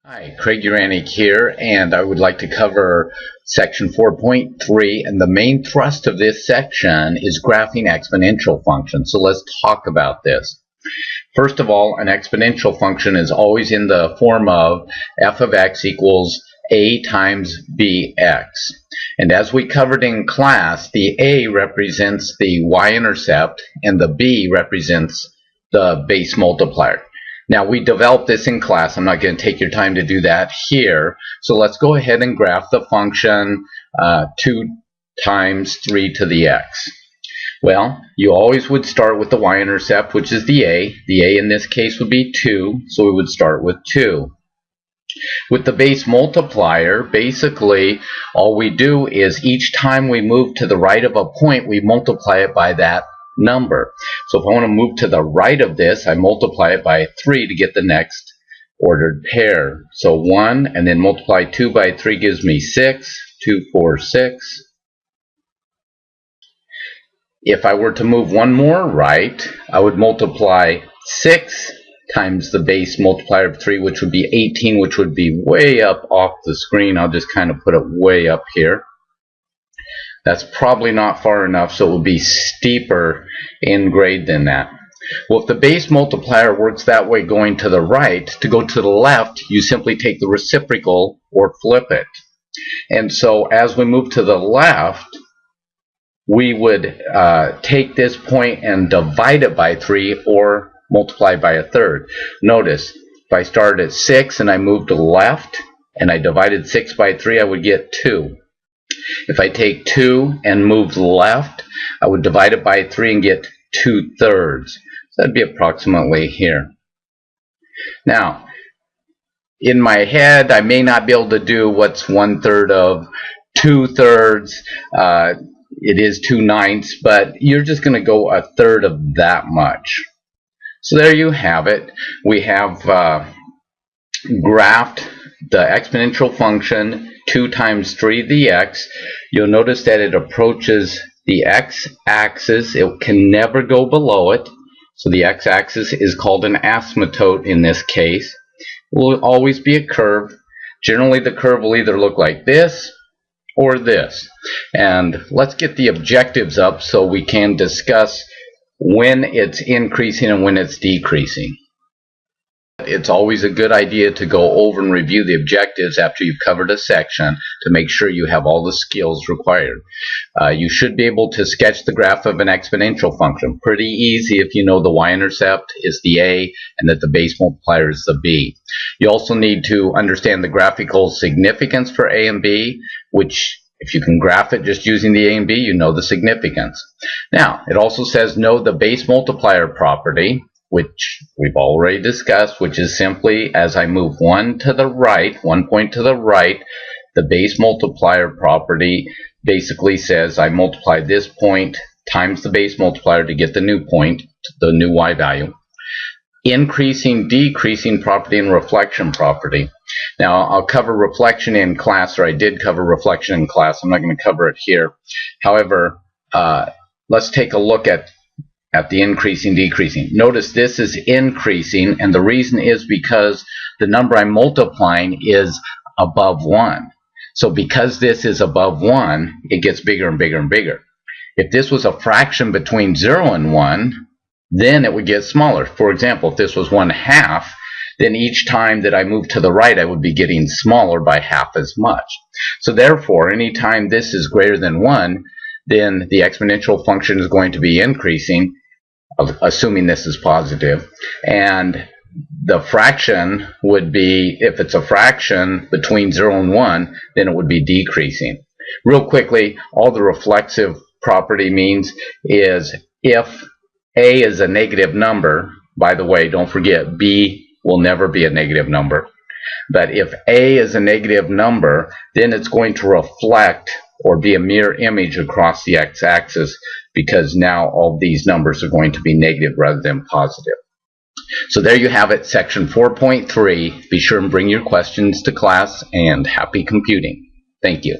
Hi, Craig Uranic here, and I would like to cover section 4.3, and the main thrust of this section is graphing exponential functions. So let's talk about this. First of all, an exponential function is always in the form of f of x equals a times bx. And as we covered in class, the a represents the y-intercept and the b represents the base multiplier. Now, we developed this in class. I'm not going to take your time to do that here. So let's go ahead and graph the function 2 times 3 to the x. Well, you always would start with the y-intercept, which is the a. The a in this case would be 2, so we would start with 2. With the base multiplier, basically, all we do is each time we move to the right of a point, we multiply it by that number. So if I want to move to the right of this, I multiply it by 3 to get the next ordered pair. So 1 and then multiply 2 by 3 gives me 6. 2, 4, 6. If I were to move one more right, I would multiply 6 times the base multiplier of 3, which would be 18, which would be way up off the screen. I'll just kind of put it way up here. That's probably not far enough, so it will be steeper in grade than that. Well, if the base multiplier works that way going to the right, to go to the left, you simply take the reciprocal or flip it. And so as we move to the left, we would take this point and divide it by 3 or multiply by a third. Notice, if I started at 6 and I moved to the left and I divided 6 by 3, I would get 2. If I take 2 and move left, I would divide it by 3 and get 2/3. So that'd be approximately here. Now, in my head, I may not be able to do what's 1/3 of 2/3. It is 2/9, but you're just going to go 1/3 of that much. So there you have it. We have graphed the exponential function 2 times 3 to the x. You'll notice that it approaches the x-axis. It can never go below it. So the x-axis is called an asymptote in this case. It will always be a curve. Generally, the curve will either look like this or this. And let's get the objectives up so we can discuss when it's increasing and when it's decreasing. It's always a good idea to go over and review the objectives after you've covered a section to make sure you have all the skills required. You should be able to sketch the graph of an exponential function. Pretty easy if you know the y-intercept is the a and that the base multiplier is the b. You also need to understand the graphical significance for a and b, which if you can graph it just using the a and b, you know the significance. Now, it also says know the base multiplier property, which we've already discussed, which is simply as I move one to the right, 1 point to the right, the base multiplier property basically says I multiply this point times the base multiplier to get the new point, the new y value. Increasing, decreasing property and reflection property. Now, I'll cover reflection in class, or I did cover reflection in class. I'm not going to cover it here. However, let's take a look at the increasing, decreasing. Notice this is increasing, and the reason is because the number I'm multiplying is above 1. So because this is above 1, it gets bigger and bigger and bigger. If this was a fraction between 0 and 1, then it would get smaller. For example, if this was 1/2, then each time that I move to the right, I would be getting smaller by half as much. So therefore, anytime this is greater than 1, then the exponential function is going to be increasing, assuming this is positive, and the fraction would be, if it's a fraction between 0 and 1, then it would be decreasing. Real quickly, all the reflexive property means is if a is a negative number, by the way, don't forget b will never be a negative number, but if a is a negative number, then it's going to reflect or be a mirror image across the x-axis, because now all these numbers are going to be negative rather than positive. So there you have it, section 4.3. Be sure and bring your questions to class, and happy computing. Thank you.